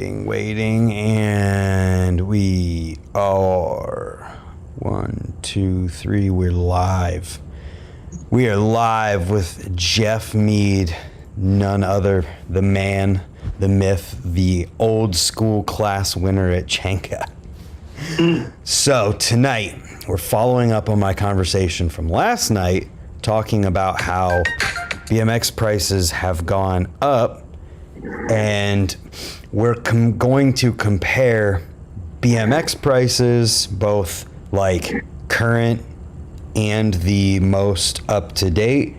Waiting, and we are 1, 2, 3. We're live. We are live with Geoff Meade, none other, the man, the myth, the old school class winner at Chenka. So tonight we're following up on my conversation from last night, talking about how BMX prices have gone up, and we're going to compare BMX prices, both like current and the most up-to-date,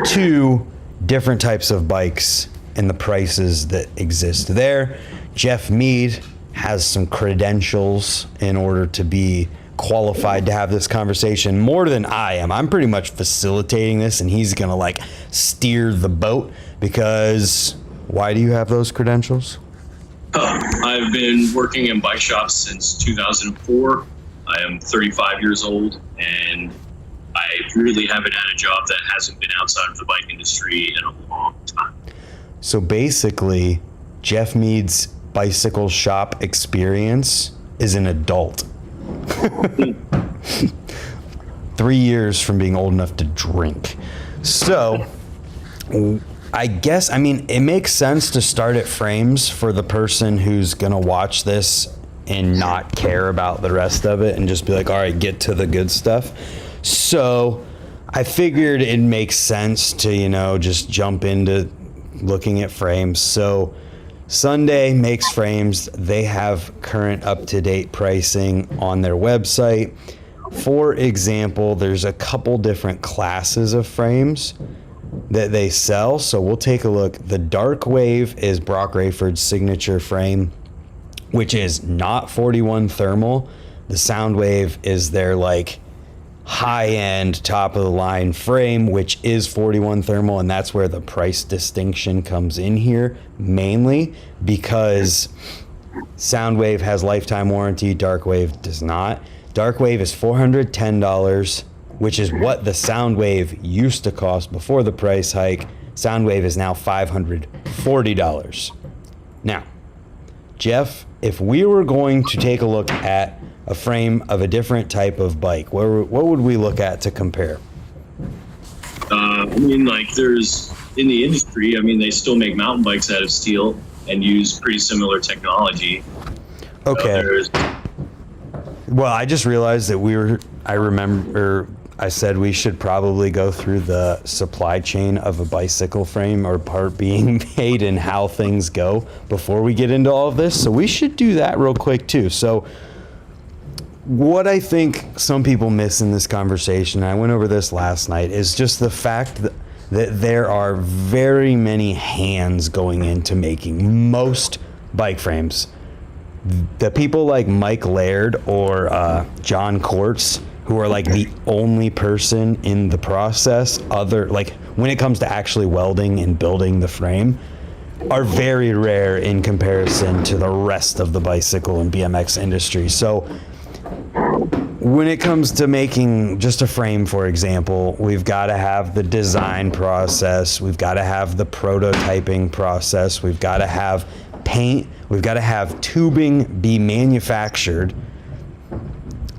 to different types of bikes and the prices that exist there. Geoff Meade has some credentials in order to be qualified to have this conversation more than I am. I'm pretty much facilitating this, and he's gonna like steer the boat. Because why do you have those credentials? I've been working in bike shops since 2004. I am 35 years old, and I really haven't had a job that hasn't been outside of the bike industry in a long time. So basically, Geoff Meade's bicycle shop experience is an adult. 3 years from being old enough to drink. So I guess, it makes sense to start at frames for the person who's gonna watch this and not care about the rest of it and just be like, all right, get to the good stuff. So I figured it makes sense to, just jump into looking at frames. So Sunday makes frames. They have current up-to-date pricing on their website. For example, there's a couple different classes of frames that they sell. So we'll take a look. The Dark Wave is Brock Rayford's signature frame, which is not 41 thermal. The Soundwave is their like high-end, top-of-the-line frame, which is 41 thermal, and that's where the price distinction comes in here, mainly because Soundwave has lifetime warranty, Dark Wave does not. Dark Wave is $410, which is what the Soundwave used to cost before the price hike. Soundwave is now $540. Now, Geoff, if we were going to take a look at a frame of a different type of bike, what would we look at to compare? There's in the industry, they still make mountain bikes out of steel and use pretty similar technology. Okay. Well, I just realized that I said we should probably go through the supply chain of a bicycle frame or part being made and how things go before we get into all of this. So we should do that real quick too. So what I think some people miss in this conversation, I went over this last night, is just the fact that there are very many hands going into making most bike frames. The people like Mike Laird or John Quartz, who are like the only person in the process, when it comes to actually welding and building the frame, are very rare in comparison to the rest of the bicycle and BMX industry. So when it comes to making just a frame, for example, we've got to have the design process, we've got to have the prototyping process, we've got to have paint, we've got to have tubing be manufactured.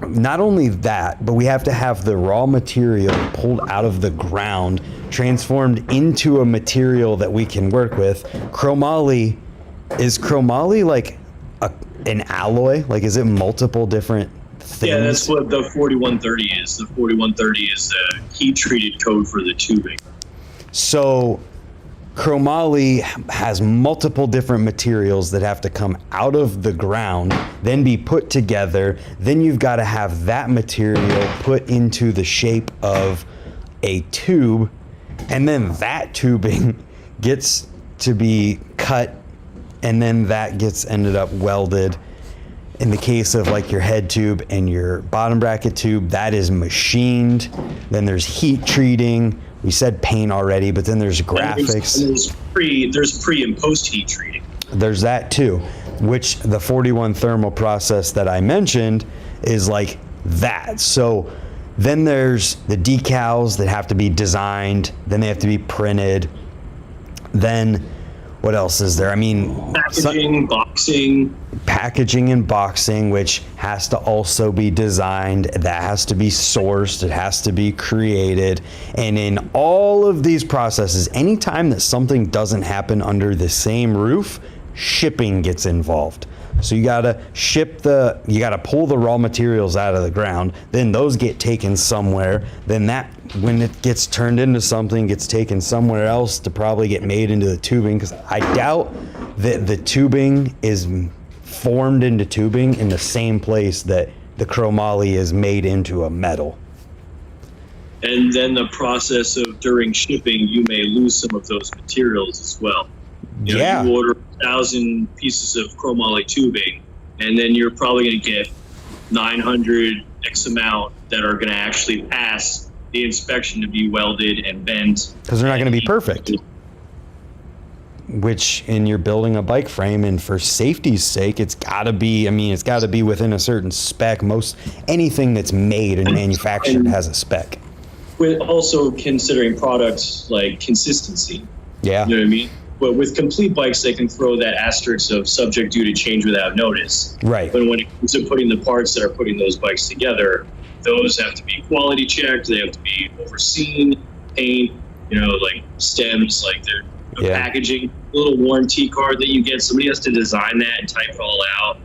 Not only that, but we have to have the raw material pulled out of the ground, transformed into a material that we can work with. Chromoly, is chromoly like an alloy? Like, is it multiple different things? Yeah, that's what the 4130 is. The 4130 is the heat-treated code for the tubing. So chromoly has multiple different materials that have to come out of the ground, then be put together. Then you've got to have that material put into the shape of a tube, and then that tubing gets to be cut, and then that gets ended up welded. In the case of like your head tube and your bottom bracket tube, that is machined. Then there's heat treating. We said paint already, but then there's graphics. There's pre and post heat treating. There's that too, which the 41 thermal process that I mentioned is like that. So then there's the decals that have to be designed, then they have to be printed. Then what else is there? I mean, packaging, and boxing, which has to also be designed, that has to be sourced, it has to be created. And in all of these processes, anytime that something doesn't happen under the same roof, shipping gets involved. So you gotta you gotta pull the raw materials out of the ground, then those get taken somewhere, then that, when it gets turned into something, gets taken somewhere else to probably get made into the tubing, because I doubt that the tubing is formed into tubing in the same place that the chromoly is made into a metal. And then the process of during shipping, you may lose some of those materials as well. You order 1,000 pieces of chromoly tubing, and then you're probably going to get 900 X amount that are going to actually pass the inspection to be welded and bent. Because they're not going to be perfect. Which, in you're building a bike frame, and for safety's sake, it's got to be, it's got to be within a certain spec. Most anything that's made and manufactured has a spec. With also considering products like consistency. Yeah. You know what I mean? But with complete bikes, they can throw that asterisk of subject due to change without notice. Right. But when it comes to putting the parts that are putting those bikes together, those have to be quality checked. They have to be overseen, paint, like stems, like their packaging, little warranty card that you get. Somebody has to design that and type it all out.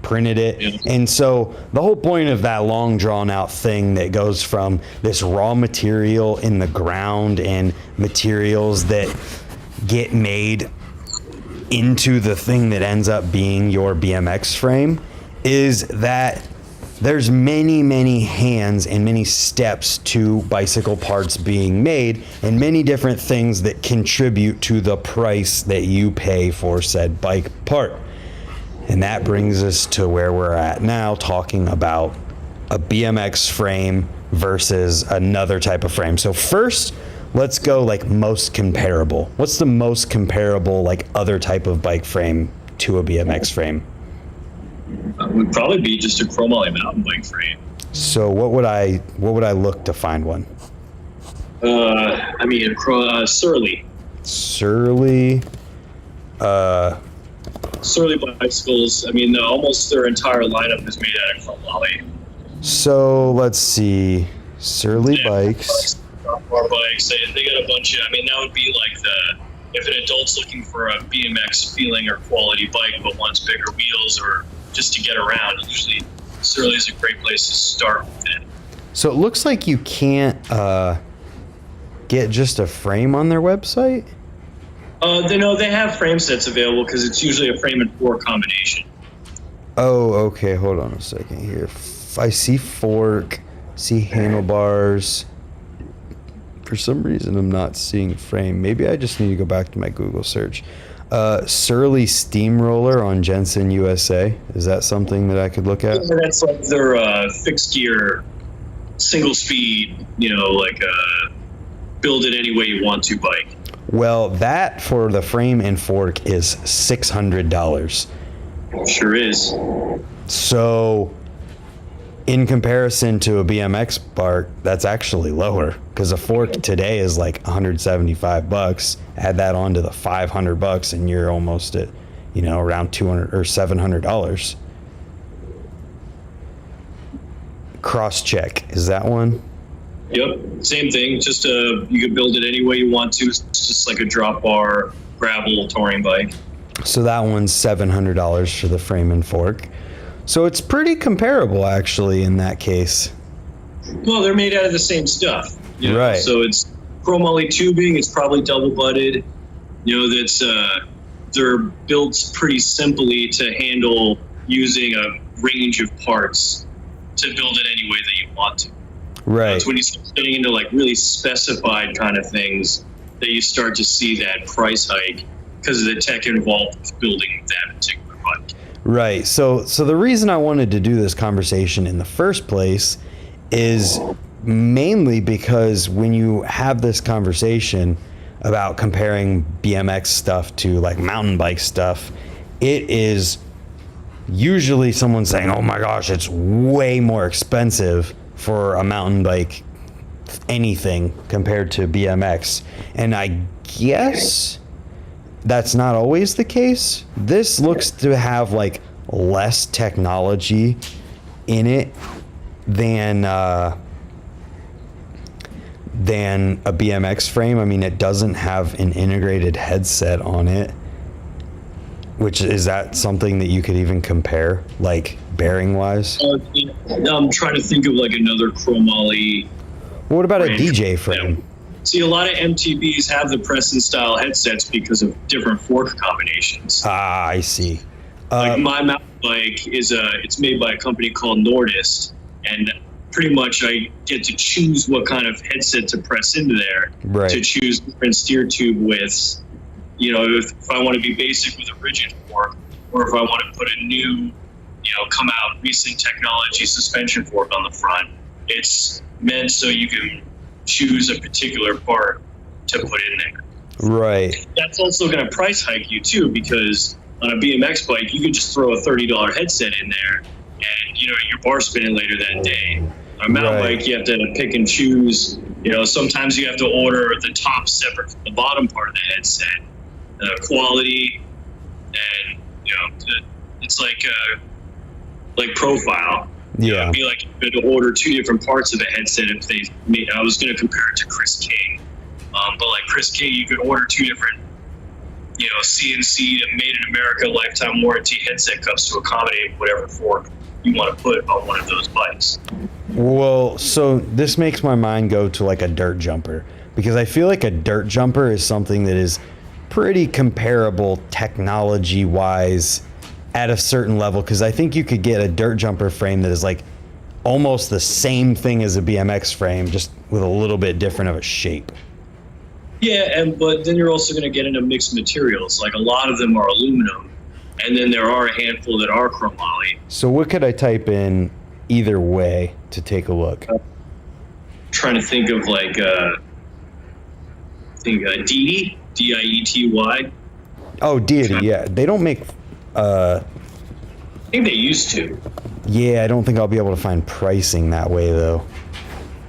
Printed it. Yeah. And so the whole point of that long drawn out thing that goes from this raw material in the ground and materials that get made into the thing that ends up being your BMX frame is that there's many hands and many steps to bicycle parts being made, and many different things that contribute to the price that you pay for said bike part. And that brings us to where we're at now, talking about a BMX frame versus another type of frame. So first, let's go like most comparable. What's the most comparable like other type of bike frame to a BMX frame? Would probably be just a chromoly mountain bike frame. So what would I look to find one? Surly. Surly bicycles. Almost their entire lineup is made out of chromoly. So let's see, Surly bikes. Our bikes. They got a bunch of. That would be like if an adult's looking for a BMX feeling or quality bike but wants bigger wheels or just to get around, usually Surly is a great place to start with it. So it looks like you can't get just a frame on their website? They have frame sets available because it's usually a frame and fork combination. Oh, okay. Hold on a second here. I see fork, see handlebars. For some reason, I'm not seeing frame. Maybe I just need to go back to my Google search. Surly Steamroller on Jensen USA. Is that something that I could look at? That's like their fixed gear, single speed, build it any way you want to bike. Well, that for the frame and fork is $600. Sure is. So in comparison to a BMX part, that's actually lower, because a fork today is like $175. Add that on to the $500 and you're almost at, around $200 or $700. Cross check, is that one? Yep, same thing. Just you can build it any way you want to. It's just like a drop bar gravel touring bike. So that one's $700 for the frame and fork. So it's pretty comparable, actually, in that case. Well, they're made out of the same stuff. Right. So it's chromoly tubing. It's probably double butted. They're built pretty simply to handle using a range of parts to build it any way that you want to. Right. It's when you start getting into like really specified kind of things that you start to see that price hike because of the tech involved with building that particular bike. Right. So the reason I wanted to do this conversation in the first place is mainly because when you have this conversation about comparing BMX stuff to like mountain bike stuff, it is usually someone saying, oh my gosh, it's way more expensive for a mountain bike anything compared to BMX. And I guess that's not always the case. This looks to have like less technology in it than a BMX frame. I mean, it doesn't have an integrated headset on it, which is that something that you could even compare, like bearing wise? I'm trying to think of like another chromoly. What about a DJ frame? Yeah. See, a lot of MTBs have the Preston style headsets because of different fork combinations. Ah, I see. Like my mountain bike it's made by a company called Nordist, and pretty much I get to choose what kind of headset to press into there, right, to choose different steer tube widths. You know, if I want to be basic with a rigid fork, or if I want to put a new, come out recent technology suspension fork on the front, it's meant so you can choose a particular part to put in there. Right. That's also going to price hike you too, because on a BMX bike, you can just throw a $30 headset in there, and you're bar spinning later that day. On a mountain bike, you have to pick and choose. Sometimes you have to order the top separate from the bottom part of the headset, quality, and it's like profile. Yeah. It'd be like if you had to order two different parts of a headset. If they made, I was going to compare it to Chris King, but like Chris King, you could order two different, CNC Made in America lifetime warranty headset cups to accommodate whatever fork you want to put on one of those bikes. Well, so this makes my mind go to like a dirt jumper, because I feel like a dirt jumper is something that is pretty comparable technology wise at a certain level, because I think you could get a dirt jumper frame that is like almost the same thing as a BMX frame, just with a little bit different of a shape. Yeah, but then you're also going to get into mixed materials. Like a lot of them are aluminum, and then there are a handful that are chromoly. So what could I type in either way to take a look? Trying to think of like Diety, Diety. Oh, Deity, yeah. They don't make I think they used to. Yeah, I don't think I'll be able to find pricing that way though.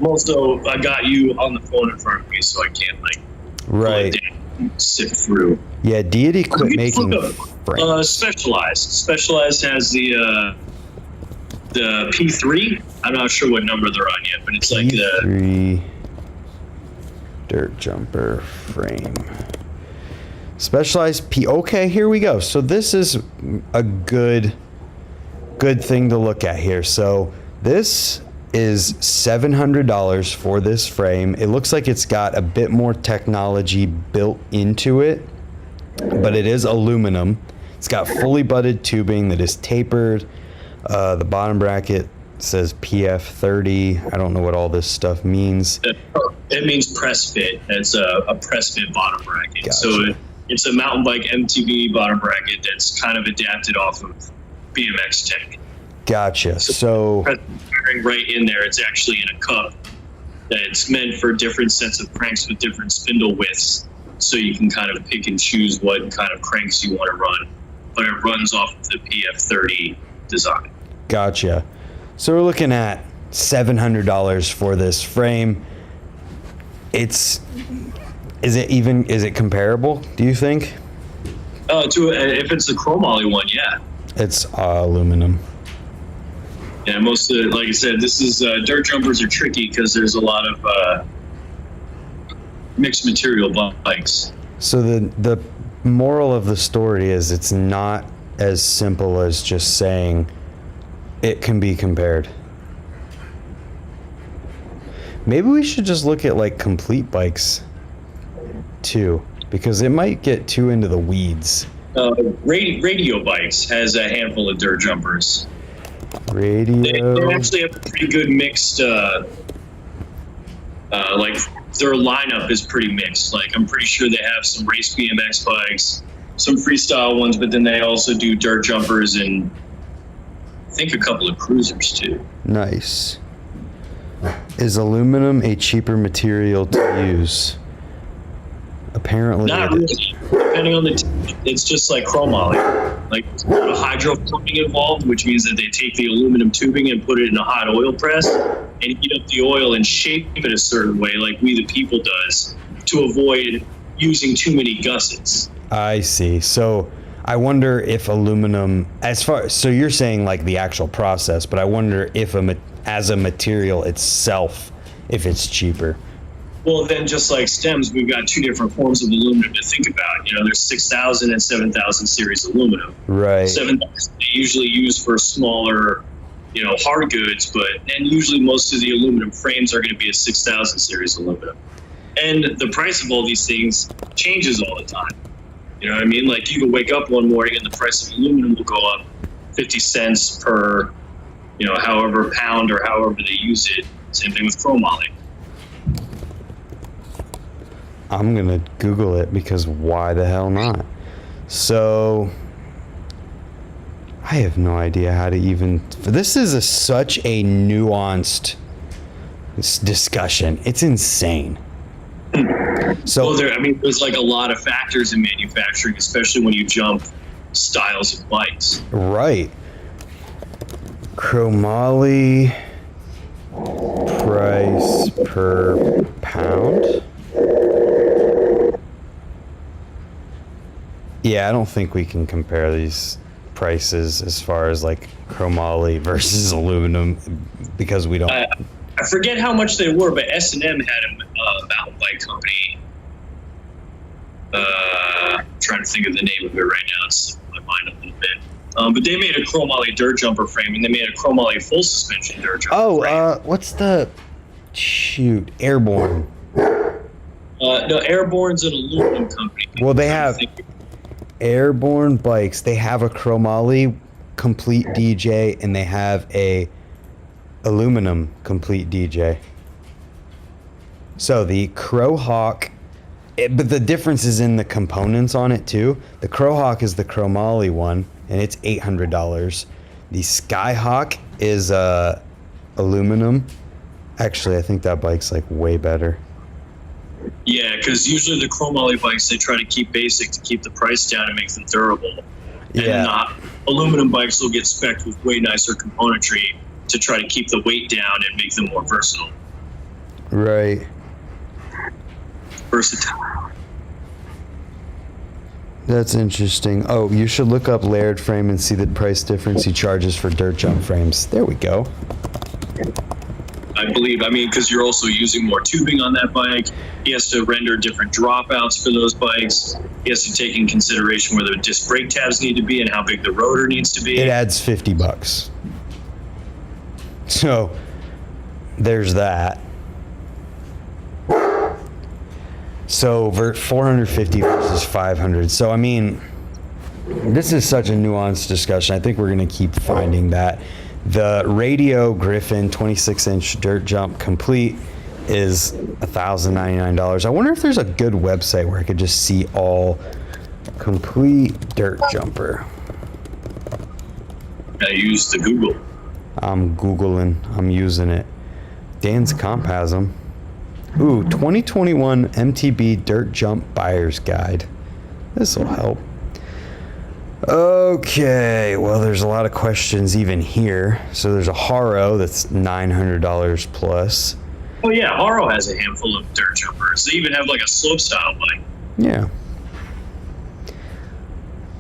Also, I got you on the phone in front of me, so I can't right sift through. Yeah, Deity quit making frames. Specialized has the P3. I'm not sure what number they're on yet, but it's P3 like the dirt jumper frame. Specialized P. Okay, here we go. So this is a good thing to look at here. So this is $700 for this frame. It looks like it's got a bit more technology built into it, but it is aluminum. It's got fully butted tubing that is tapered. The bottom bracket says PF30. I don't know what all this stuff means. It means press fit. It's a press fit bottom bracket. Gotcha. So it's a mountain bike MTB bottom bracket that's kind of adapted off of BMX tech. Gotcha. So right in there, it's actually in a cup that's meant for different sets of cranks with different spindle widths, so you can kind of pick and choose what kind of cranks you want to run. But it runs off of the PF30 design. Gotcha. So we're looking at $700 for this frame. Is it comparable, do you think? If it's the chromoly one, yeah. It's aluminum. Yeah, most of like I said, this is dirt jumpers are tricky because there's a lot of mixed material bikes. So the moral of the story is it's not as simple as just saying it can be compared. Maybe we should just look at like complete bikes too, because it might get too into the weeds. Radio Bikes has a handful of dirt jumpers. Radio. They actually have a pretty good mixed, like their lineup is pretty mixed. Like I'm pretty sure they have some race BMX bikes, some freestyle ones, but then they also do dirt jumpers and I think a couple of cruisers too. Nice. Is aluminum a cheaper material to use? Apparently not it really. is. Depending on it's just like chromoly. Like there's a lot of hydroforming involved, which means that they take the aluminum tubing and put it in a hot oil press and heat up the oil and shape it a certain way, like We the People does, to avoid using too many gussets. I see. So I wonder if aluminum, so you're saying like the actual process, but I wonder if as a material itself, if it's cheaper. Well, then just like stems, we've got two different forms of aluminum to think about. There's 6,000 and 7,000 series aluminum. Right. 7,000 they usually use for smaller, hard goods, and usually most of the aluminum frames are going to be a 6,000 series aluminum. And the price of all these things changes all the time. You know what I mean? Like you can wake up one morning and the price of aluminum will go up 50 cents per, however pound or however they use it. Same thing with chromoly. I'm going to Google it because why the hell not? So I have no idea how to even, this is such a nuanced discussion. It's insane. So there's like a lot of factors in manufacturing, especially when you jump styles of bikes. Right. Chromoly price per pound. Yeah, I don't think we can compare these prices as far as like chromoly versus aluminum because we don't. I forget how much they were, but S&M had a mountain bike company. I'm trying to think of the name of it right now. It's slipping my mind a little bit. But they made a chromoly dirt jumper frame, and they made a chromoly full suspension dirt jumper frame. What's the Airborne? No, Airborne's an aluminum company. Well, they have Airborne bikes. They have a chromoly complete DJ, and they have a aluminum complete DJ. So the Crowhawk, but the difference is in the components on it too. The Crowhawk is the chromoly one, and it's $800. The Skyhawk is aluminum. Actually, I think that bike's like way better. Yeah, because usually the chromoly bikes, they try to keep basic to keep the price down and make them durable. Yeah. And aluminum bikes will get spec'd with way nicer componentry to try to keep the weight down and make them more versatile. Right. Versatile. That's interesting. Oh, you should look up Laird frame and see the price difference he charges for dirt jump frames. There we go. I believe, because you're also using more tubing on that bike. He has to render different dropouts for those bikes. He has to take in consideration where the disc brake tabs need to be and how big the rotor needs to be. It adds $50. So there's that. So 450 versus 500. So this is such a nuanced discussion. I think we're going to keep finding that. The Radio Griffin 26-inch dirt jump complete is $1,099. I wonder if there's a good website where I could just see all complete dirt jumper. I use the Google. I'm Googling. I'm using it. Dan's Comp has them. Ooh, 2021 MTB Dirt Jump Buyer's Guide. This will help. Okay, well, there's a lot of questions even here. So there's a Haro that's $900 plus. Oh yeah, Haro has a handful of dirt jumpers. They even have like a slope style bike. Yeah.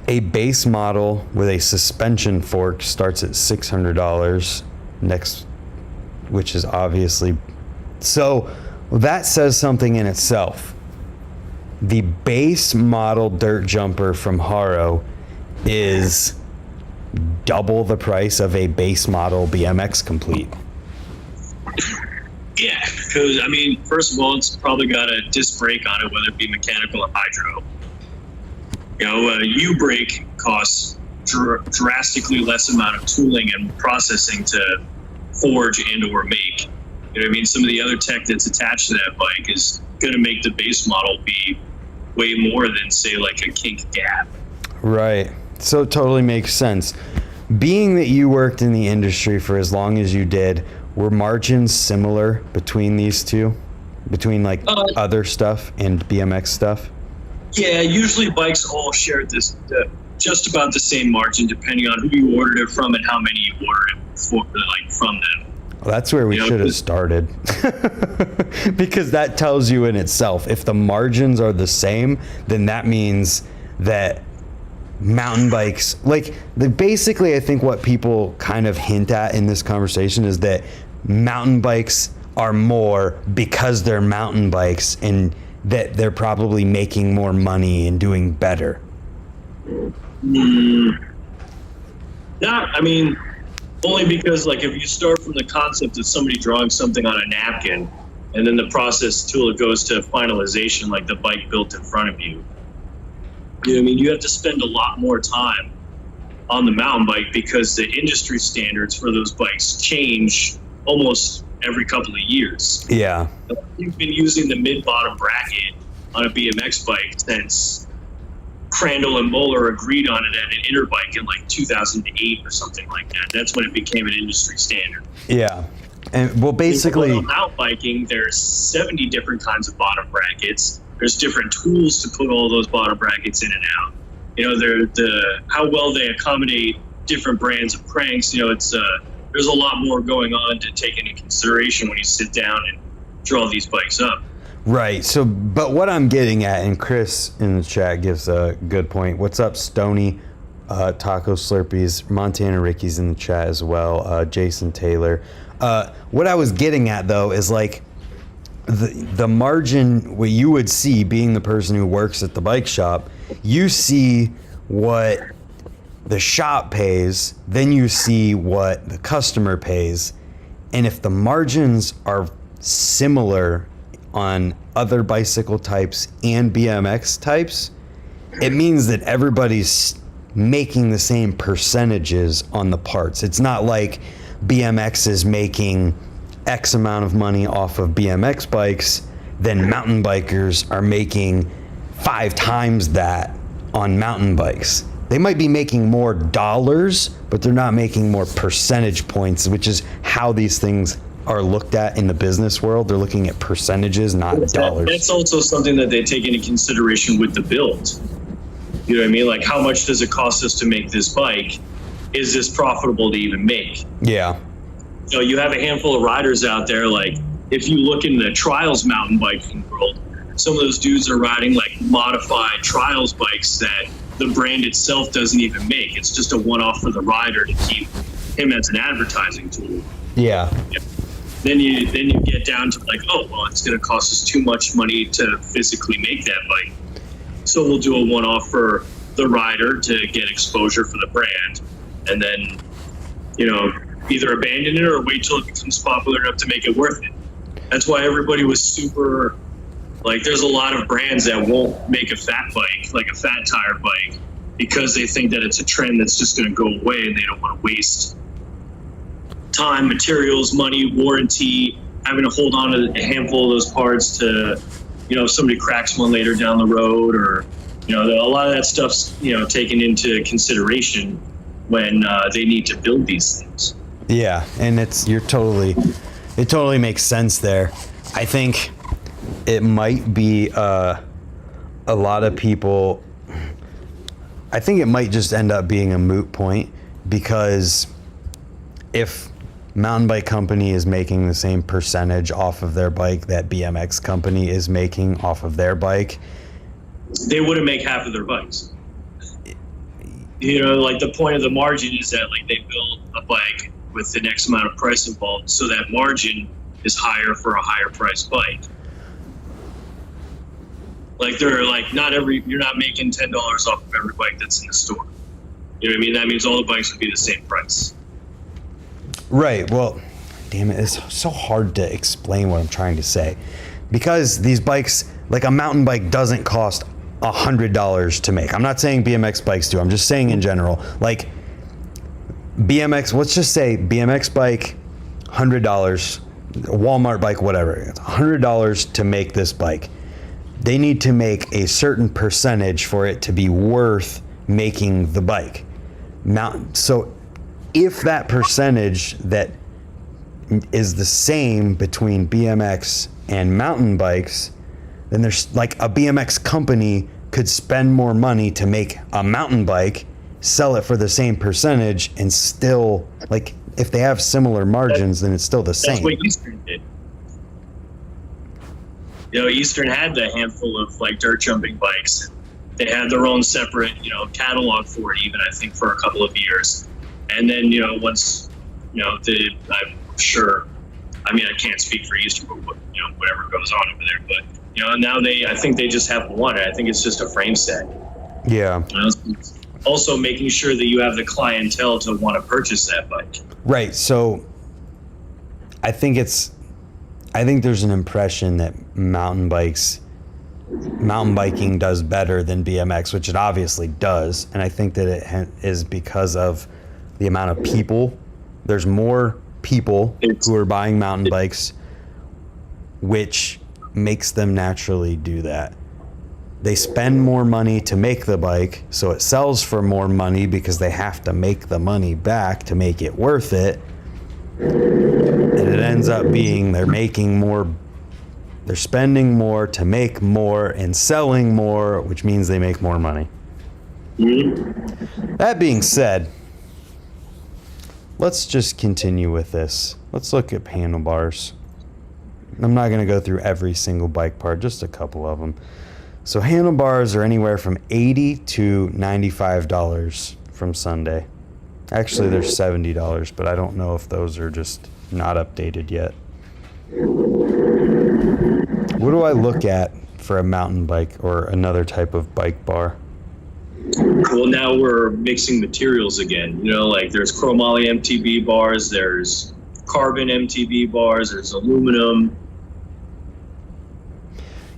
A base model with a suspension fork starts at $600 next, which is obviously so. That says something in itself. The base model dirt jumper from Haro is double the price of a base model BMX complete. Yeah, because first of all, it's probably got a disc brake on it, whether it be mechanical or hydro. A U-brake costs drastically less amount of tooling and processing to forge and or make. Some of the other tech that's attached to that bike is going to make the base model be way more than, say, like a kink gap. Right. So it totally makes sense. Being that you worked in the industry for as long as you did, were margins similar between these two? Between other stuff and BMX stuff? Yeah, usually bikes all share this just about the same margin depending on who you ordered it from and how many you ordered it from them. Well, that's where we should have started. Because that tells you in itself, if the margins are the same, then that means that mountain bikes, basically I think what people kind of hint at in this conversation is that mountain bikes are more because they're mountain bikes and that they're probably making more money and doing better. Yeah, I mean, only because like if you start from the concept of somebody drawing something on a napkin and then the process till it goes to finalization, like the bike built in front of you, you know what I mean? You have to spend a lot more time on the mountain bike because the industry standards for those bikes change almost every couple of years. Yeah. You've been using the mid-bottom bracket on a BMX bike since Crandall and Moeller agreed on it at an Interbike in like 2008 or something like that. That's when it became an industry standard. Yeah. And well, basically, mountain biking, there's 70 different kinds of bottom brackets. There's different tools to put all those bottom brackets in and out. You know, how well they accommodate different brands of cranks. You know, it's there's a lot more going on to take into consideration when you sit down and draw these bikes up. Right. So, but what I'm getting at, and Chris in the chat gives a good point. What's up, Stony? Taco Slurpees, Montana Ricky's in the chat as well. Jason Taylor. What I was getting at though is like the margin, what you would see being the person who works at the bike shop, you see what the shop pays, then you see what the customer pays. And if the margins are similar on other bicycle types and BMX types, it means that everybody's making the same percentages on the parts. It's not like BMX is making X amount of money off of BMX bikes, then mountain bikers are making 5 times that on mountain bikes. They might be making more dollars, but they're not making more percentage points, which is how these things are looked at in the business world. They're looking at percentages, not dollars. That's also something that they take into consideration with the build. You know what I mean? Like, how much does it cost us to make this bike? Is this profitable to even make? Yeah. You know, you have a handful of riders out there, like, if you look in the trials mountain biking world, some of those dudes are riding like modified trials bikes that the brand itself doesn't even make. It's just a one-off for the rider to keep him as an advertising tool. Yeah. Then you get down to like, oh, well, it's going to cost us too much money to physically make that bike. So we'll do a one-off for the rider to get exposure for the brand, and then, you know, either abandon it or wait till it becomes popular enough to make it worth it. That's why everybody was super, like, there's a lot of brands that won't make a fat bike, like a fat tire bike, because they think that it's a trend that's just going to go away and they don't want to waste time, materials, money, warranty, having to hold on to a handful of those parts to, you know, if somebody cracks one later down the road, or, you know, a lot of that stuff's, you know, taken into consideration when they need to build these things. Yeah, and it totally makes sense there. I think it might be a lot of people, I think it might just end up being a moot point, because if mountain bike company is making the same percentage off of their bike that BMX company is making off of their bike, they wouldn't make half of their bikes. You know, like, the point of the margin is that, like, they build a bike with the next amount of price involved, so that margin is higher for a higher priced bike. Like, they're like, you're not making $10 off of every bike that's in the store. You know what I mean? That means all the bikes would be the same price. Right. Well, damn it, it's so hard to explain what I'm trying to say, because these bikes, like a mountain bike doesn't cost $100 to make. I'm not saying BMX bikes do. I'm just saying in general, like BMX, let's just say BMX bike, $100, Walmart bike, whatever. It's $100 to make this bike. They need to make a certain percentage for it to be worth making the bike. So if that percentage that is the same between BMX and mountain bikes, then there's like a BMX company could spend more money to make a mountain bike, sell it for the same percentage, and still, like, if they have similar margins, then it's still the same. That's what Eastern did. You know, Eastern had a handful of like dirt jumping bikes. They had their own separate, catalog for it, even I think for a couple of years. And then, once, I'm sure, I can't speak for Easter, but whatever goes on over there. But now I think they just have one. I think it's just a frame set. Yeah. Also, making sure that you have the clientele to want to purchase that bike. Right. So, I think there's an impression that mountain biking does better than BMX, which it obviously does. And I think that it is because of the amount of people. There's more people who are buying mountain bikes, which makes them naturally do that. They spend more money to make the bike, so it sells for more money because they have to make the money back to make it worth it. And it ends up being they're spending more to make more and selling more, which means they make more money. Mm-hmm. That being said, let's just continue with this. Let's look at handlebars. I'm not going to go through every single bike part, just a couple of them. So handlebars are anywhere from $80 to $95 from Sunday. Actually, they're $70, but I don't know if those are just not updated yet. What do I look at for a mountain bike or another type of bike bar? Well, now we're mixing materials again. Like there's chromoly MTB bars, there's carbon MTB bars, there's aluminum.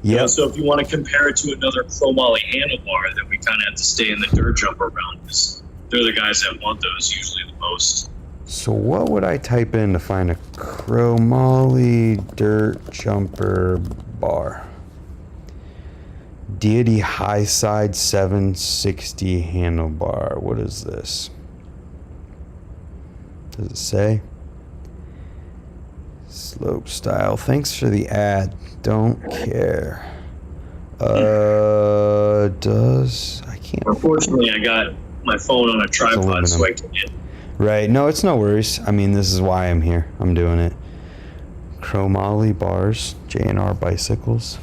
Yeah. So if you want to compare it to another chromoly handlebar, then we kind of have to stay in the dirt jumper realm because they're the guys that want those usually the most. So what would I type in to find a chromoly dirt jumper bar? Deity High Side 760 handlebar. What is this? Does it say? Slope style. Thanks for the ad. Don't care. Does I can't. Unfortunately, I got my phone on a tripod, so I can't. Right. No, it's no worries. This is why I'm here. I'm doing it. Chromoly bars, J&R bicycles.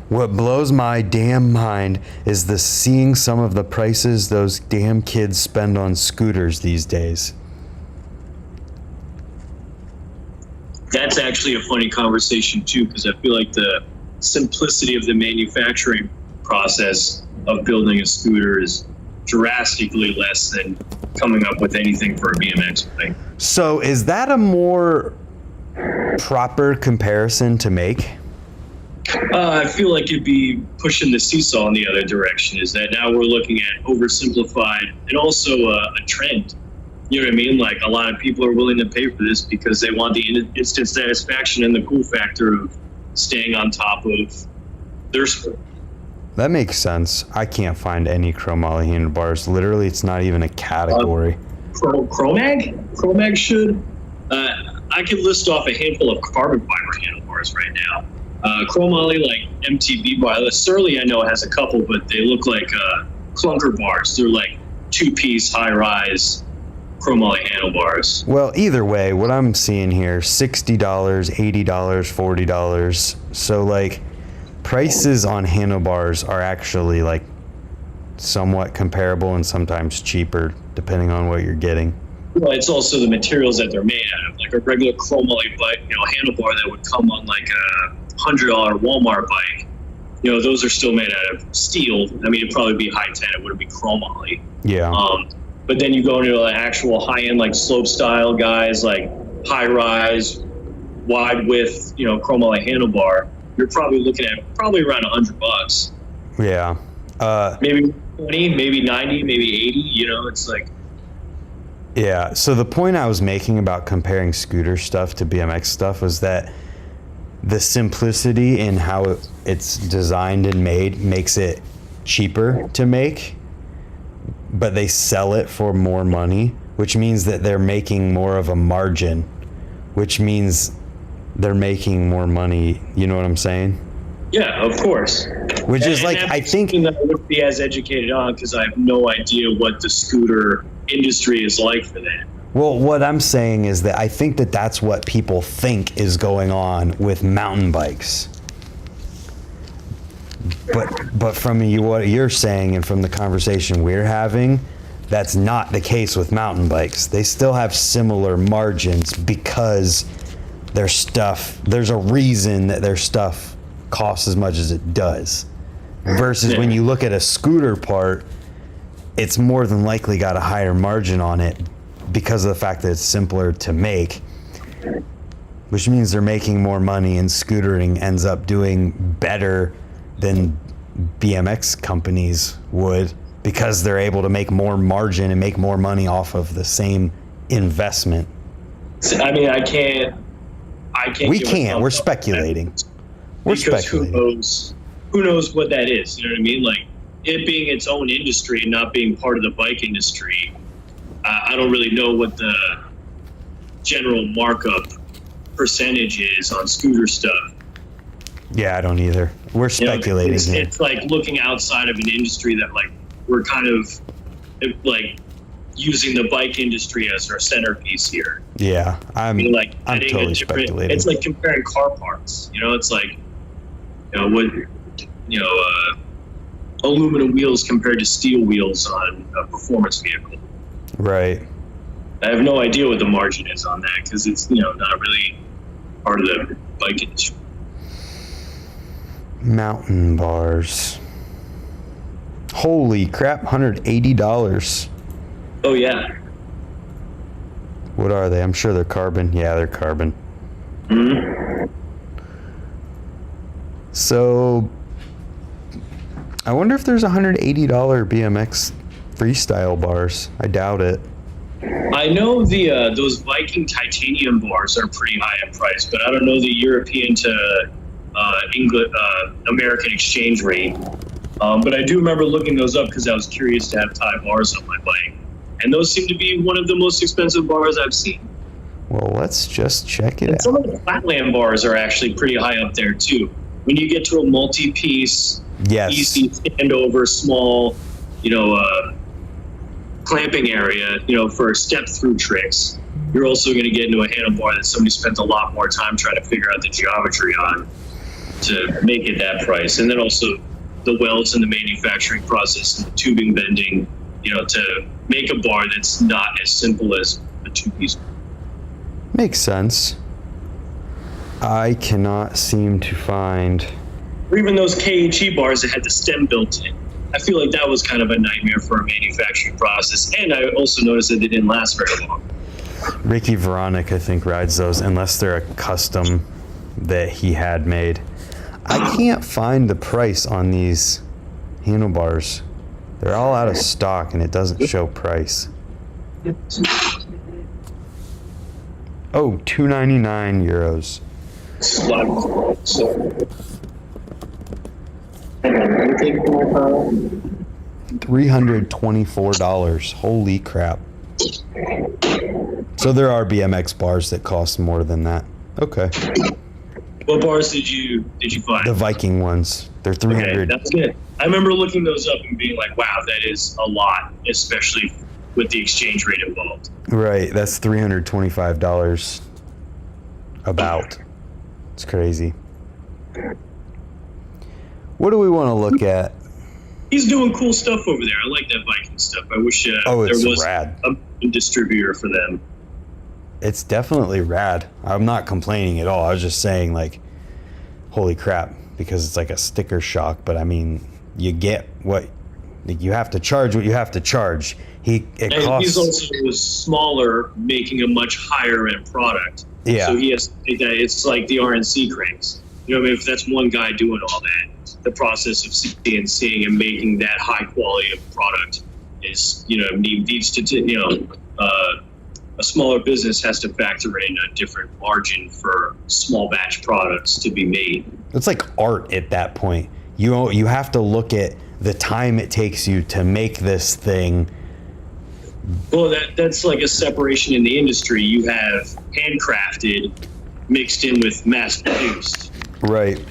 What blows my damn mind is seeing some of the prices those damn kids spend on scooters these days. That's actually a funny conversation too, because I feel like the simplicity of the manufacturing process of building a scooter is drastically less than coming up with anything for a BMX bike. So is that a more proper comparison to make? I feel like it'd be pushing the seesaw in the other direction, is that now we're looking at oversimplified and also a trend. You know what I mean? Like a lot of people are willing to pay for this because they want the instant satisfaction and the cool factor of staying on top of their sport. That makes sense. I can't find any chromoly handlebars. Literally, it's not even a category. Chromag? Chromag should. I could list off a handful of carbon fiber handlebars right now. Chromoly, like MTB bar. Surly, I know, has a couple, but they look like clunker bars. They're like two-piece, high-rise chromoly handlebars. Well, either way, what I'm seeing here, $60, $80, $40. So, like, prices on handlebars are actually, like, somewhat comparable and sometimes cheaper, depending on what you're getting. Well, it's also the materials that they're made out of. Like a regular chromoly bike, handlebar that would come on like a $100 Walmart bike. Those are still made out of steel. It'd probably be high-10. It wouldn't be chromoly. Yeah. But then you go into like actual high-end, like slope style guys, like high-rise, wide width, chromoly handlebar. You're probably looking at around $100. Yeah. Maybe 20, maybe 90, maybe 80. It's like. Yeah. So the point I was making about comparing scooter stuff to BMX stuff was that the simplicity in how it's designed and made makes it cheaper to make, but they sell it for more money, which means that they're making more of a margin, which means they're making more money. You know what I'm saying? Yeah, of course. Which is like, I think that I wouldn't be as educated on because I have no idea what the scooter industry is like for that. Well, what I'm saying is that I think that that's what people think is going on with mountain bikes. But from what you're saying and from the conversation we're having, that's not the case with mountain bikes. They still have similar margins because there's a reason that their stuff costs as much as it does. Versus when you look at a scooter part, it's more than likely got a higher margin on it because of the fact that it's simpler to make, which means they're making more money, and scootering ends up doing better than BMX companies would because they're able to make more margin and make more money off of the same investment. I mean, I can't. We can't. We're speculating. We're speculating. Who knows what that is? You know what I mean? Like, it being its own industry and not being part of the bike industry, I don't really know what the general markup percentage is on scooter stuff. Yeah, I don't either. We're speculating here. It's like looking outside of an industry that, like, we're kind of like using the bike industry as our centerpiece here. Yeah, I'm totally speculating. It's like comparing car parts. You know, it's like, aluminum wheels compared to steel wheels on a performance vehicle. Right. I have no idea what the margin is on that because it's, not really part of the bike industry. Mountain bars. Holy crap, $180. Oh, yeah. What are they? I'm sure they're carbon. Yeah, they're carbon. Mm-hmm. So, I wonder if there's $180 BMX freestyle bars. I doubt it. I know those Viking titanium bars are pretty high in price, but I don't know the European to American exchange rate. But I do remember looking those up because I was curious to have Thai bars on my bike. And those seem to be one of the most expensive bars I've seen. Well, let's just check it out. Some of the Flatland bars are actually pretty high up there, too. When you get to a multi-piece, easy stand-over, small, clamping area, for step-through tricks, you're also going to get into a handlebar that somebody spent a lot more time trying to figure out the geometry on to make it that price. And then also the welds in the manufacturing process and the tubing bending, to make a bar that's not as simple as a two-piece. Makes sense. I cannot seem to find... Or even those KHE bars that had the stem built in. I feel like that was kind of a nightmare for a manufacturing process. And I also noticed that they didn't last very long. Ricky Veronic, I think, rides those, unless they're a custom that he had made. I can't find the price on these handlebars. They're all out of stock, and it doesn't show price. Oh, €299. $324. Holy crap. So there are BMX bars that cost more than that. Okay. What bars did you find? The Viking ones. They're 300. Okay, that's good. I remember looking those up and being like, wow, that is a lot, especially with the exchange rate involved. Right. That's $325 about. It's crazy. What do we want to look at? He's doing cool stuff over there. I like that Viking stuff. I wish there was rad. A distributor for them. It's definitely rad. I'm not complaining at all. I was just saying, like, holy crap, because it's like a sticker shock. But I mean, you get what you have to charge. What you have to charge. He's also smaller, making a much higher end product. Yeah. So he has to take that. It's like the RNC cranks. You know what I mean? If that's one guy doing all that, the process of CNCing and making that high quality of product is, needs to, a smaller business has to factor in a different margin for small batch products to be made. It's like art at that point. You have to look at the time it takes you to make this thing. Well, that's like a separation in the industry. You have handcrafted mixed in with mass produced. Right.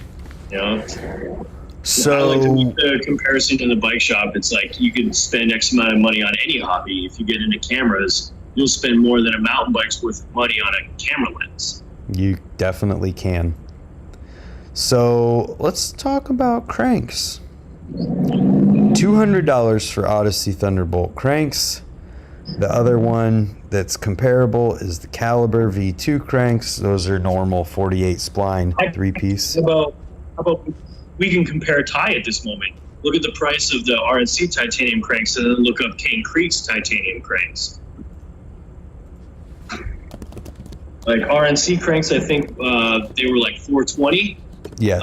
So I like to make the comparison to the bike shop. It's like you can spend X amount of money on any hobby. If you get into cameras, you'll spend more than a mountain bike's worth of money on a camera lens. You definitely can. So let's talk about cranks. $200 for Odyssey Thunderbolt cranks. The other one that's comparable is the Caliber V2 cranks. Those are normal 48 spline, 3-piece. How about we can compare tie at this moment? Look at the price of the RNC titanium cranks and then look up Cane Creek's titanium cranks. Like RNC cranks, I think they were like $420. Yes.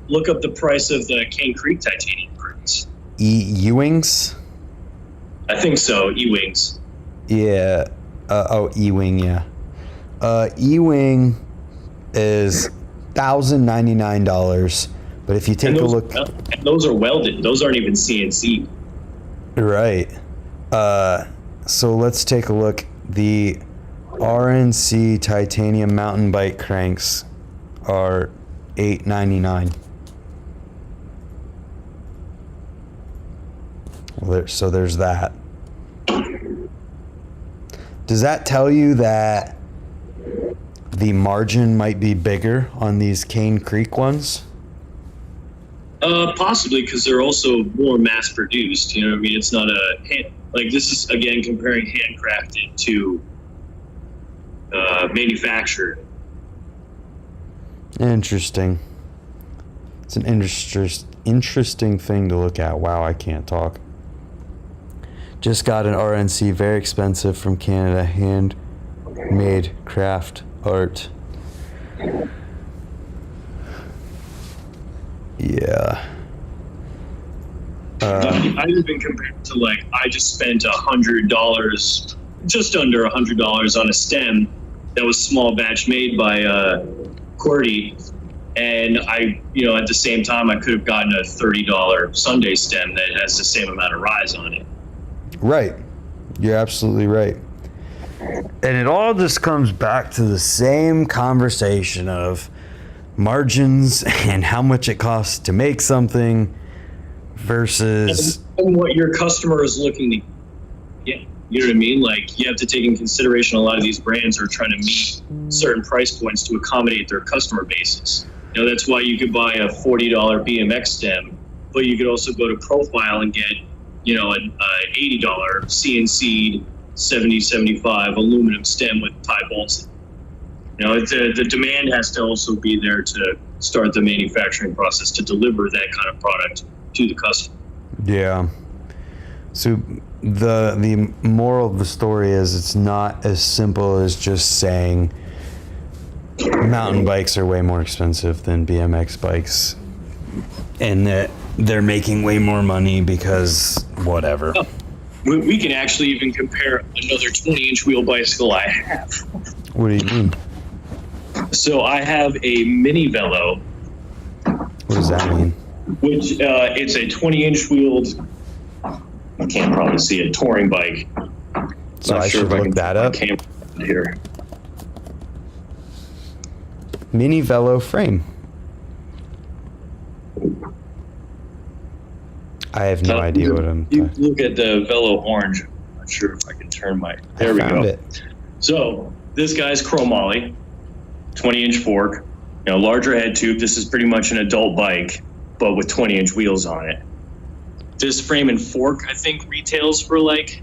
Look up the price of the Cane Creek titanium cranks. E-Wings? I think so, E-Wings. Yeah. E-Wing, yeah. E-Wing is $1,099. But if you take a look... And those are welded. Those aren't even CNC. Right. So let's take a look. The RNC titanium mountain bike cranks are $899. So there's that. Does that tell you that the margin might be bigger on these Cane Creek ones? Possibly, because they're also more mass produced. You know what I mean? It's not this is, again, comparing handcrafted to manufactured. Interesting. It's an interesting thing to look at. Wow, I can't talk. Just got an RNC, very expensive, from Canada, handmade craft art. Yeah. I've even compared to, like, I just spent $100, just under $100 on a stem that was small batch made by Cordy, and I, at the same time, I could have gotten a $30 Sunday stem that has the same amount of rise on it. Right. You're absolutely right. And it all just comes back to the same conversation of margins and how much it costs to make something versus... And what your customer is looking to get. You know what I mean? Like, you have to take in consideration a lot of these brands are trying to meet certain price points to accommodate their customer bases. That's why you could buy a $40 BMX stem, but you could also go to Profile and get, an $80 CNC 70-75 aluminum stem with tie bolts. The demand has to also be there to start the manufacturing process to deliver that kind of product to the customer. Yeah. So the moral of the story is it's not as simple as just saying mountain bikes are way more expensive than BMX bikes and that they're making way more money because whatever. We can actually even compare another 20-inch wheel bicycle I have. What do you mean? So I have a mini velo. What does that mean? Which it's a 20-inch wheeled, I can't probably see it, touring bike. So I should look that up. Here. Mini velo frame. I have no idea what I'm talking about. Look at the Velo orange. I'm not sure if I can turn my... There we go. It. So this guy's chromoly, 20-inch fork, larger head tube. This is pretty much an adult bike, but with 20-inch wheels on it. This frame and fork, I think, retails for like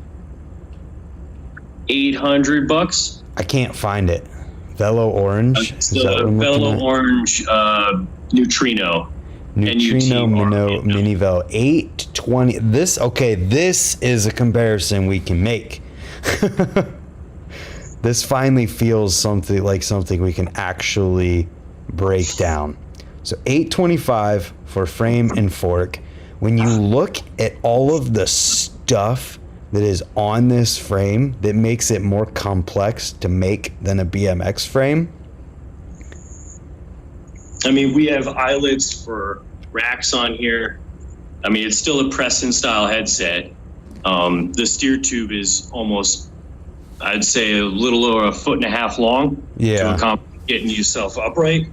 $800. I can't find it. Velo orange. It's the Velo orange Neutrino. Neutrino Mini Velo 820. This is a comparison we can make. This finally feels something we can actually break down. So $825 for frame and fork. When you look at all of the stuff that is on this frame that makes it more complex to make than a BMX frame. I mean, we have eyelets for racks on here. I mean, it's still a Preston style headset. The steer tube is almost, I'd say, a little over 1.5 feet long. Yeah. To accomplish getting yourself upright.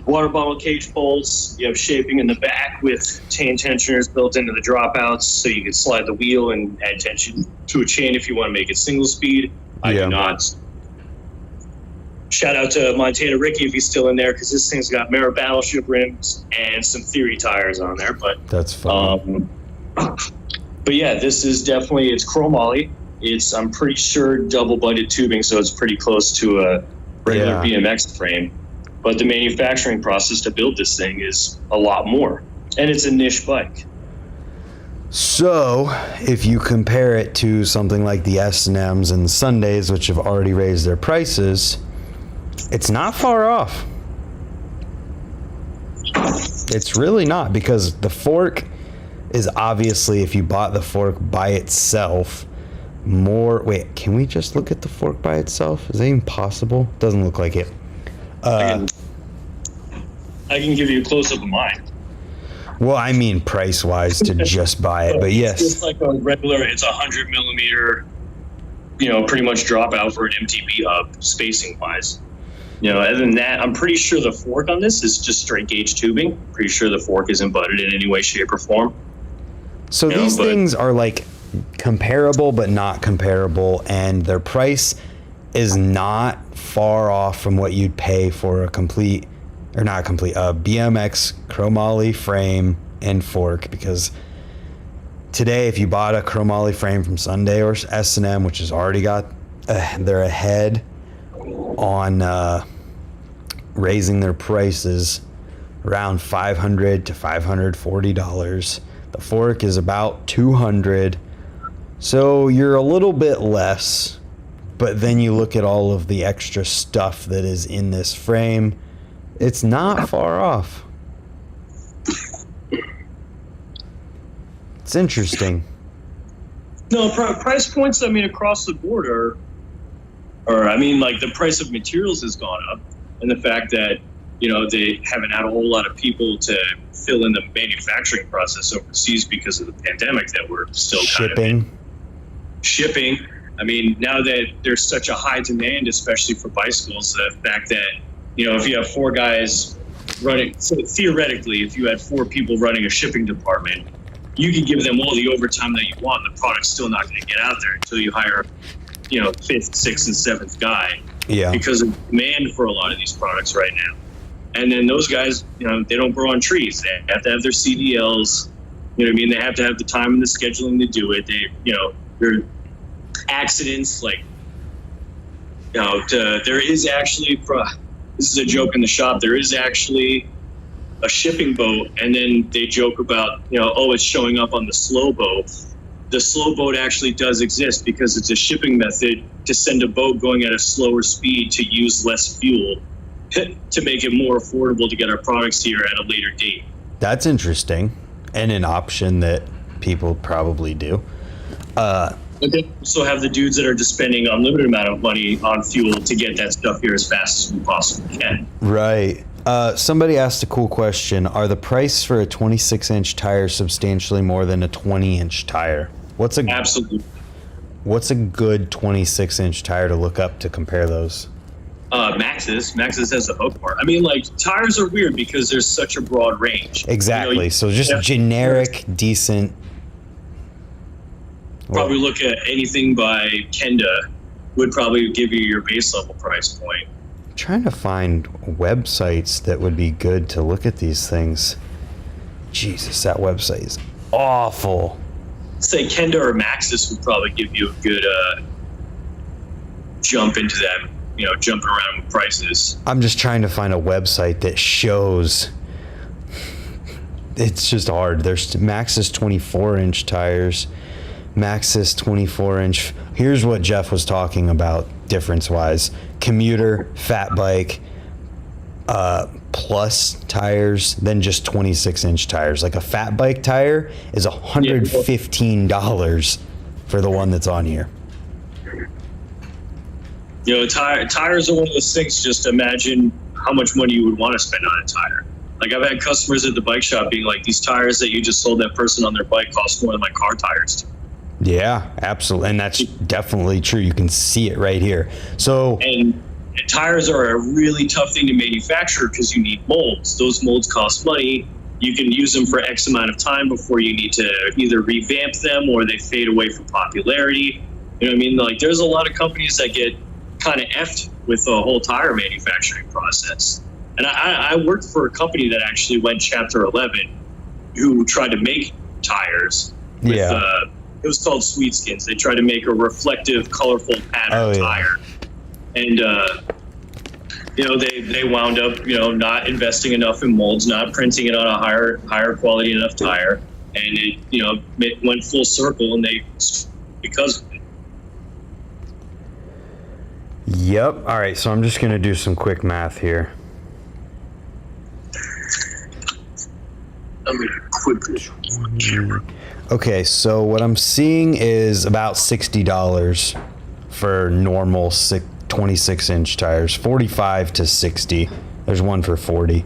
Water bottle cage bolts. You have shaping in the back with chain tensioners built into the dropouts, so you can slide the wheel and add tension to a chain if you want to make it single speed. I do not. Shout out to Montana Ricky if he's still in there, because this thing's got Mirror Battleship rims and some Theory tires on there. But that's fun. But yeah, this is definitely, it's chromoly. It's, I'm pretty sure, double-butted tubing, so it's pretty close to a regular BMX frame. But the manufacturing process to build this thing is a lot more, and it's a niche bike. So, if you compare it to something like the S&Ms and the Sundays, which have already raised their prices, it's not far off. It's really not, because the fork is obviously, if you bought the fork by itself, more. Wait, can we just look at the fork by itself? Is that even possible? Doesn't look like it. I can give you a close-up of mine. Well, I mean price-wise to just buy it, but yes. It's just like a regular, it's a 100 millimeter, pretty much dropout for an MTB hub, spacing-wise. Other than that, I'm pretty sure the fork on this is just straight gauge tubing. Pretty sure the fork isn't butted in any way, shape, or form. So these things are like comparable, but not comparable, and their price is not far off from what you'd pay for a BMX chromoly frame and fork, because today, if you bought a chromoly frame from Sunday or S&M, which has already got, they're ahead on raising their prices around $500 to $540. The fork is about $200, so you're a little bit less, but then you look at all of the extra stuff that is in this frame, it's not far off. It's interesting. No, price points, across the board are like the price of materials has gone up, and the fact that, they haven't had a whole lot of people to fill in the manufacturing process overseas because of the pandemic that we're still shipping. Now that there's such a high demand, especially for bicycles, the fact that, if you have 4 guys running, so theoretically, if you had 4 people running a shipping department, you could give them all the overtime that you want. The product's still not going to get out there until you hire, 5th, 6th, and 7th guy. Yeah. Because of demand for a lot of these products right now. And then those guys, they don't grow on trees. They have to have their CDLs. They have to have the time and the scheduling to do it. There accidents, there is actually, this is a joke in the shop, there is actually a shipping boat, and then they joke about, it's showing up on the slow boat. The slow boat actually does exist because it's a shipping method to send a boat going at a slower speed to use less fuel to make it more affordable to get our products here at a later date. That's interesting, and an option that people probably do. But they also have the dudes that are just spending an unlimited amount of money on fuel to get that stuff here as fast as we possibly can. Right. Somebody asked a cool question. Are the price for a 26-inch tire substantially more than a 20-inch tire? Absolutely. What's a good 26-inch tire to look up to compare those? Maxxis has a hook part. Tires are weird because there's such a broad range. Exactly. So just generic, decent. Probably look at anything by Kenda would probably give you your base level price point. I'm trying to find websites that would be good to look at these things. Jesus, that website is awful. Say Kenda or Maxxis would probably give you a good jump into that, jumping around with prices. I'm just trying to find a website that shows. It's just hard. There's Maxxis 24-inch tires, Maxxis 24-inch. Here's what Geoff was talking about difference-wise. Commuter, fat bike, plus tires, then just 26-inch tires. Like a fat bike tire is $115 for the one that's on here. Tires are one of those things. Just imagine how much money you would want to spend on a tire. I've had customers at the bike shop being like, these tires that you just sold that person on their bike cost more than my car tires. Yeah, absolutely. And that's definitely true. You can see it right here. And tires are a really tough thing to manufacture because you need molds. Those molds cost money. You can use them for X amount of time before you need to either revamp them or they fade away from popularity. There's a lot of companies that get kind of effed with the whole tire manufacturing process. And I worked for a company that actually went Chapter 11, who tried to make tires. With, it was called Sweet Skins. They tried to make a reflective, colorful pattern tire. And, they wound up, not investing enough in molds, not printing it on a higher quality enough tire. And it, went full circle, and because of it. Yep. All right. So I'm just going to do some quick math here. I'm going to quickly. Okay. So what I'm seeing is about $60 for normal 26-inch tires, 45 to 60. There's one for 40.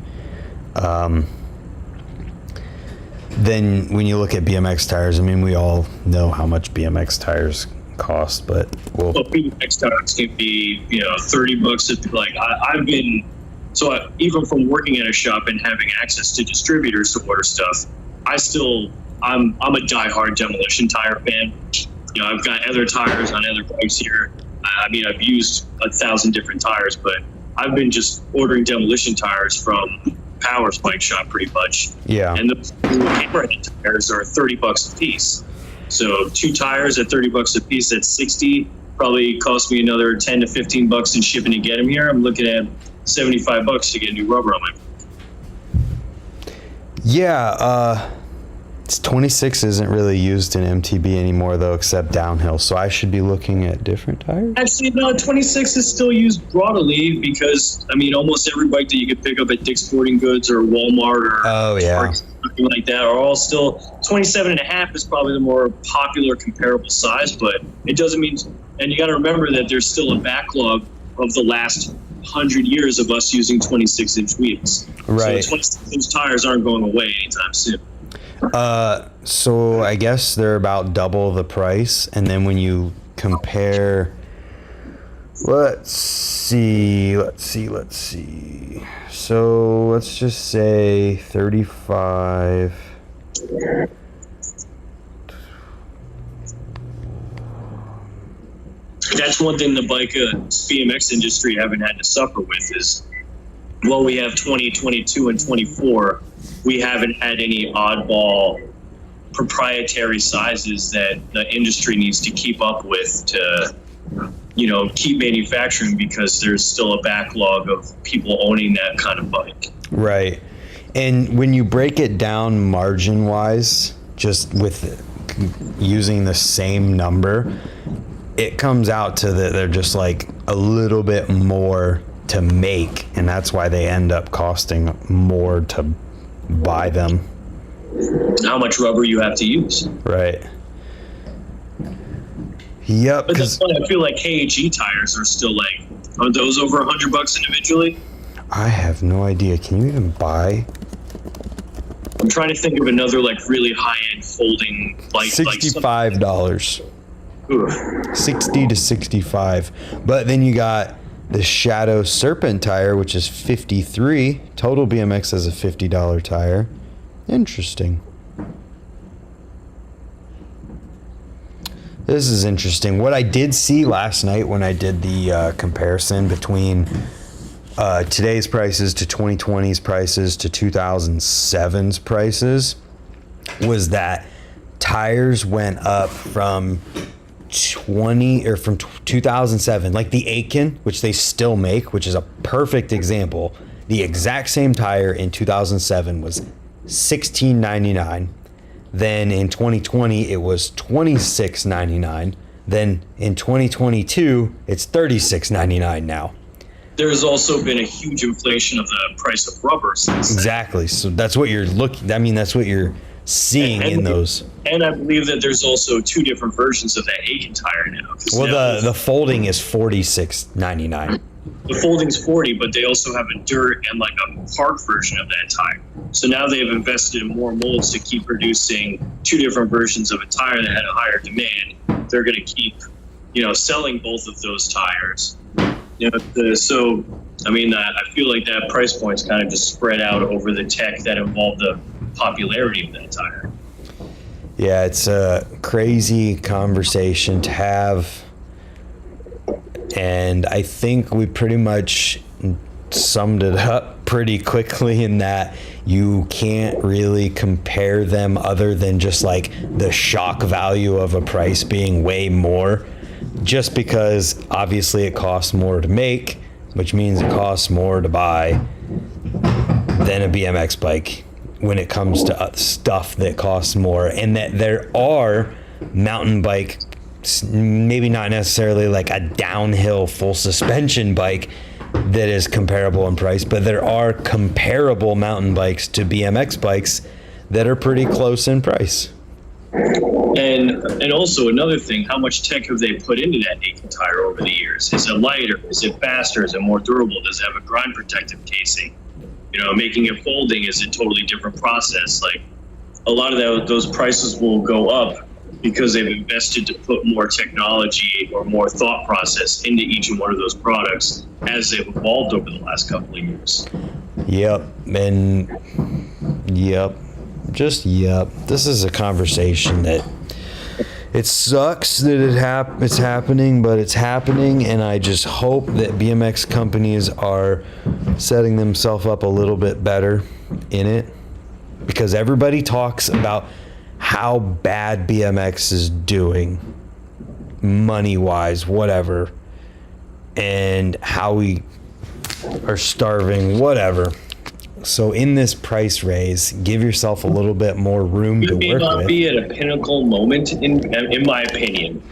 Then when you look at BMX tires, I mean, we all know how much BMX tires cost, but BMX tires can be, $30. Like I've been, even from working at a shop and having access to distributors to order stuff, I'm a diehard demolition tire fan. I've got other tires on other bikes here. I mean, I've used 1,000 different tires, but I've been just ordering demolition tires from Power's bike shop pretty much. Yeah. And the hammerhead tires are $30 a piece. So 2 tires at $30 a piece, that's 60. Probably cost me another 10 to 15 bucks in shipping to get them here. I'm looking at 75 bucks to get new rubber on my. Yeah, 26 isn't really used in MTB anymore though, except downhill. So I should be looking at different tires. Actually, no, 26 is still used broadly because almost every bike that you could pick up at Dick's Sporting Goods or Walmart or something like that are all still 27.5 is probably the more popular comparable size, but it doesn't mean. And you got to remember that there's still a backlog of the last 100 years of us using 26-inch wheels. Right. So 26-inch tires aren't going away anytime soon. So I guess they're about double the price, and then when you compare, let's see. So let's just say 35. That's one thing the BMX industry haven't had to suffer with is, well, we have 20, 22, and 24. We haven't had any oddball proprietary sizes that the industry needs to keep up with to, keep manufacturing because there's still a backlog of people owning that kind of bike. Right. And when you break it down margin wise, just with using the same number, it comes out to that they're just like a little bit more to make, and that's why they end up costing more to buy them. How much rubber you have to use. Right. Yep. But that's why I feel like KHE tires are still are those over $100 individually? I have no idea. Can you even buy? I'm trying to think of another really high-end folding bike. $65. 60 to 65. But then you got the Shadow Serpent tire, which is 53. Total BMX has a $50 tire. Interesting. This is interesting. What I did see last night when I did the comparison between today's prices to 2020's prices to 2007's prices was that tires went up from 2007, like the Aitken, which they still make, which is a perfect example. The exact same tire in 2007 was $16.99. Then in 2020 it was $26.99. Then in 2022 it's $36.99 now. There's also been a huge inflation of the price of rubber since exactly. So that's what you're looking. I mean, that's what you're seeing in those. And I believe that there's also 2 different versions of that Aitken tire now. Well, the folding is $46.99. The folding's 40, but they also have a dirt and a park version of that tire. So now they've invested in more molds to keep producing 2 different versions of a tire that had a higher demand. They're going to keep, selling both of those tires. So, I mean, I feel like that price point's kind of just spread out over the tech that involved the popularity of that tire. Yeah, it's a crazy conversation to have. And I think we pretty much summed it up pretty quickly in that you can't really compare them other than just like the shock value of a price being way more, just because obviously it costs more to make, which means it costs more to buy than a BMX bike when it comes to stuff that costs more. And that there are mountain bike, maybe not necessarily like a downhill full suspension bike that is comparable in price, but there are comparable mountain bikes to BMX bikes that are pretty close in price. And also another thing, how much tech have they put into that naked tire over the years? Is it lighter? Is it faster? Is it more durable? Does it have a grind protective casing? You know, making it folding is a totally different process. Like, a lot of those prices will go up because they've invested to put more technology or more thought process into each and one of those products as they've evolved over the last couple of years. Yep. This is a conversation that it sucks that it's happening, but it's happening, and I just hope that BMX companies are setting themselves up a little bit better in it, because everybody talks about how bad BMX is doing money-wise, whatever, and how we are starving, whatever. So in this price raise, give yourself a little bit more room to work with. It may not be at a pinnacle moment, in my opinion.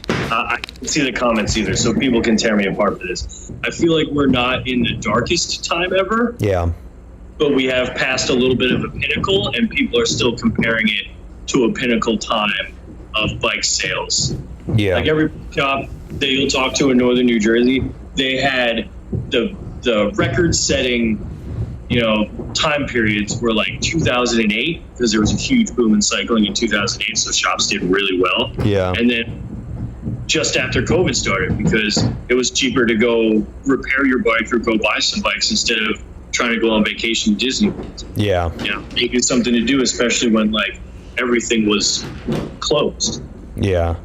I can see the comments either, so people can tear me apart for this. I feel like we're not in the darkest time ever. Yeah. But we have passed a little bit of a pinnacle, and people are still comparing it to a pinnacle time of bike sales. Yeah. Like every shop that you'll talk to in northern New Jersey, they had the record-setting, time periods were like 2008, because there was a huge boom in cycling in 2008, so shops did really well. Yeah. And then just after COVID started, because it was cheaper to go repair your bike or go buy some bikes instead of trying to go on vacation to Disney World. Yeah. Making something to do, especially when like everything was closed. Yeah.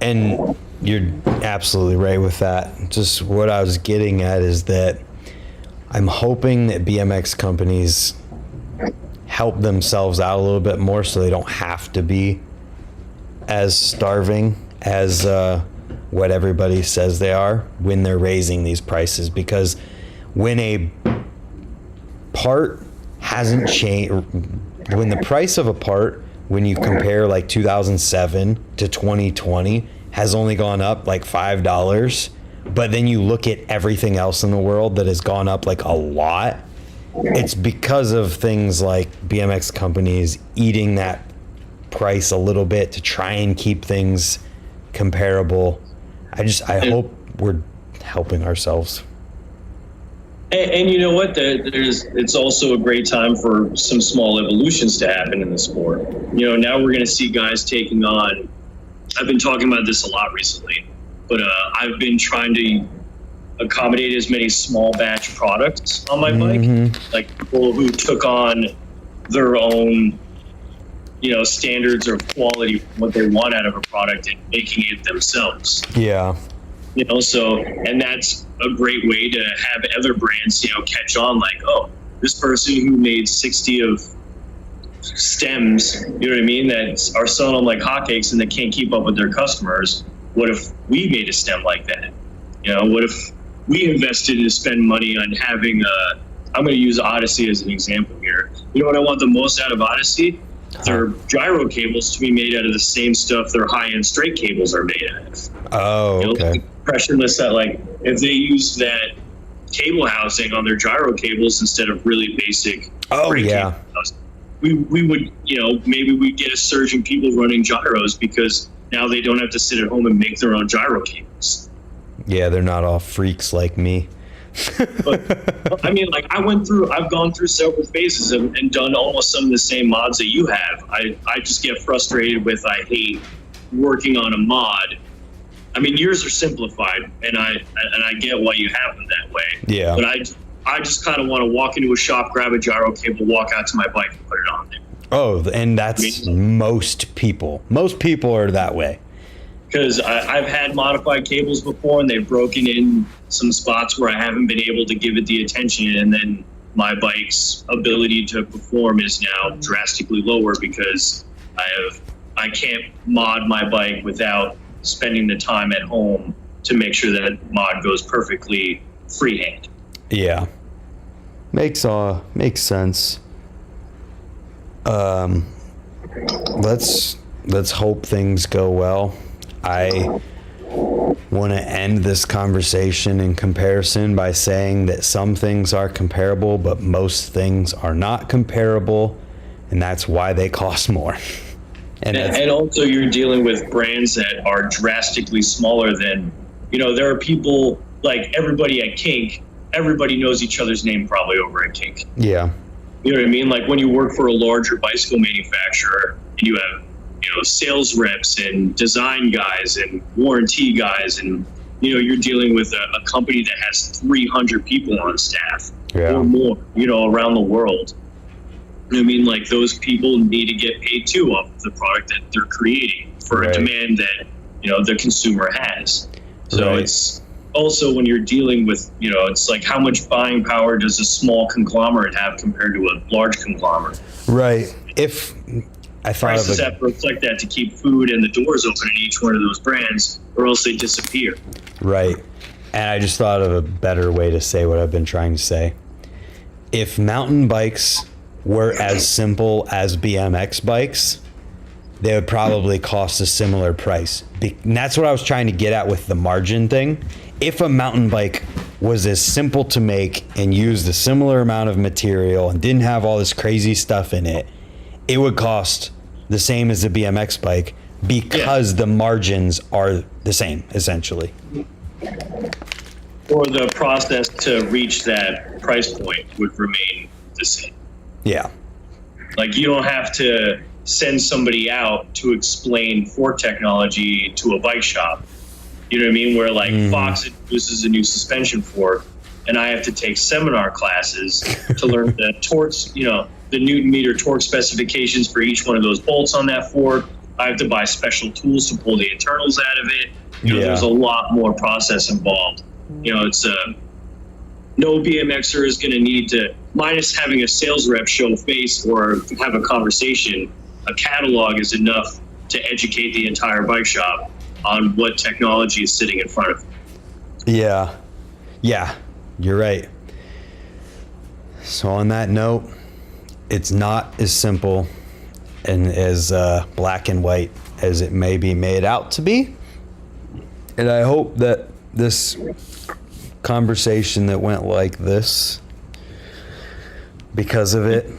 And you're absolutely right with that. Just what I was getting at is that I'm hoping that BMX companies help themselves out a little bit more so they don't have to be as starving as what everybody says they are when they're raising these prices. Because when a part hasn't changed, when the price of a part, when you compare like 2007 to 2020, has only gone up like $5, but then you look at everything else in the world that has gone up like a lot, it's because of things like BMX companies eating that price a little bit to try and keep things comparable. I hope we're helping ourselves. And you know what? It's also a great time for some small evolutions to happen in the sport. Now we're going to see guys taking on. I've been talking about this a lot recently, but I've been trying to accommodate as many small batch products on my bike, like people who took on their own, standards or quality, what they want out of a product, and making it themselves. Yeah. And that's a great way to have other brands, catch on, like, oh, this person who made 60 of stems, you know what I mean, that are selling them like hotcakes and they can't keep up with their customers. What if we made a stem like that? What if we invested to spend money on having I'm going to use Odyssey as an example here. You know what I want the most out of Odyssey? Their gyro cables to be made out of the same stuff their high-end straight cables are made out of. Oh, okay. Pressureless, that like if they use that cable housing on their gyro cables instead of really basic. Oh yeah. We would, maybe we'd get a surge in people running gyros because now they don't have to sit at home and make their own gyro cables. Yeah, they're not all freaks like me. But I mean, like I've gone through several phases and done almost some of the same mods that you have. I just get frustrated with, I hate working on a mod. I mean, yours are simplified, and I get why you have them that way. Yeah. But I just kind of want to walk into a shop, grab a gyro cable, walk out to my bike, and put it on there. Oh, and that's most people. Most people are that way. because I've had modified cables before, and they've broken in some spots where I haven't been able to give it the attention, and then my bike's ability to perform is now drastically lower because I can't mod my bike without spending the time at home to make sure that mod goes perfectly freehand. Yeah, makes sense. Let's hope things go well. I want to end this conversation in comparison by saying that some things are comparable, but most things are not comparable, and that's why they cost more. And also you're dealing with brands that are drastically smaller than, there are people like everybody at Kink, everybody knows each other's name probably over at Kink. Yeah. You know what I mean? Like when you work for a larger bicycle manufacturer and you have, sales reps and design guys and warranty guys, and, you're dealing with a company that has 300 people on staff or more, around the world. I mean, like those people need to get paid too off the product that they're creating for a demand that, the consumer has. So it's also when you're dealing with, it's like how much buying power does a small conglomerate have compared to a large conglomerate? Right. If I thought prices have to reflect that to keep food and the doors open in each one of those brands, or else they disappear. Right. And I just thought of a better way to say what I've been trying to say. If mountain bikes were as simple as BMX bikes, they would probably cost a similar price. And that's what I was trying to get at with the margin thing. If a mountain bike was as simple to make and used a similar amount of material and didn't have all this crazy stuff in it, it would cost the same as a BMX bike because the margins are the same, essentially. Or the process to reach that price point would remain the same. Yeah. Like you don't have to send somebody out to explain fork technology to a bike shop. You know what I mean? Where like Fox introduces a new suspension fork, and I have to take seminar classes to learn the torques, the Newton meter torque specifications for each one of those bolts on that fork. I have to buy special tools to pull the internals out of it. There's a lot more process involved. It's no BMXer is going to need to, minus having a sales rep show face or have a conversation, a catalog is enough to educate the entire bike shop on what technology is sitting in front of them. Yeah, you're right. So on that note, it's not as simple and as black and white as it may be made out to be. And I hope that this conversation that went like this, because of it,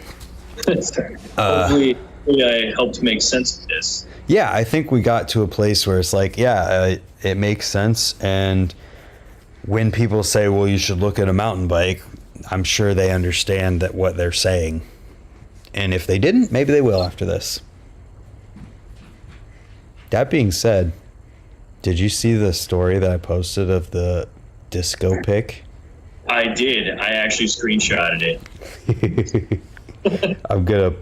hopefully I helped make sense of this. Yeah, I think we got to a place where it's like, it makes sense. And when people say, well, you should look at a mountain bike, I'm sure they understand that what they're saying. And if they didn't, maybe they will after this. That being said, did you see the story that I posted of the disco pic? I did. I actually screenshotted it. I'm gonna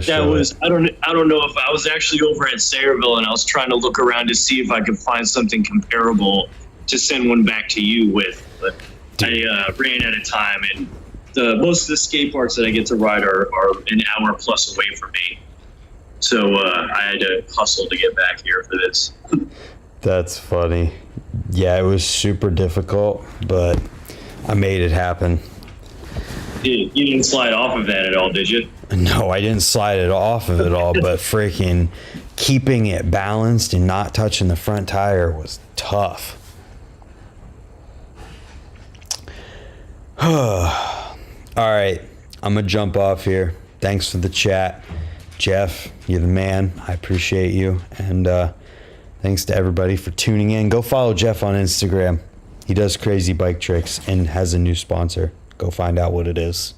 show it. I don't know if I was actually over at Sayreville and I was trying to look around to see if I could find something comparable to send one back to you with, but I ran out of time, and most of the skate parks that I get to ride are an hour plus away from me. So I had to hustle to get back here for this. That's funny. Yeah, it was super difficult, but I made it happen. You didn't slide off of that at all, did you? No, I didn't slide it off of it all, but freaking keeping it balanced and not touching the front tire was tough. All right, I'm gonna jump off here. Thanks for the chat. Geoff, you're the man. I appreciate you. And thanks to everybody for tuning in. Go follow Geoff on Instagram. He does crazy bike tricks and has a new sponsor. Go find out what it is.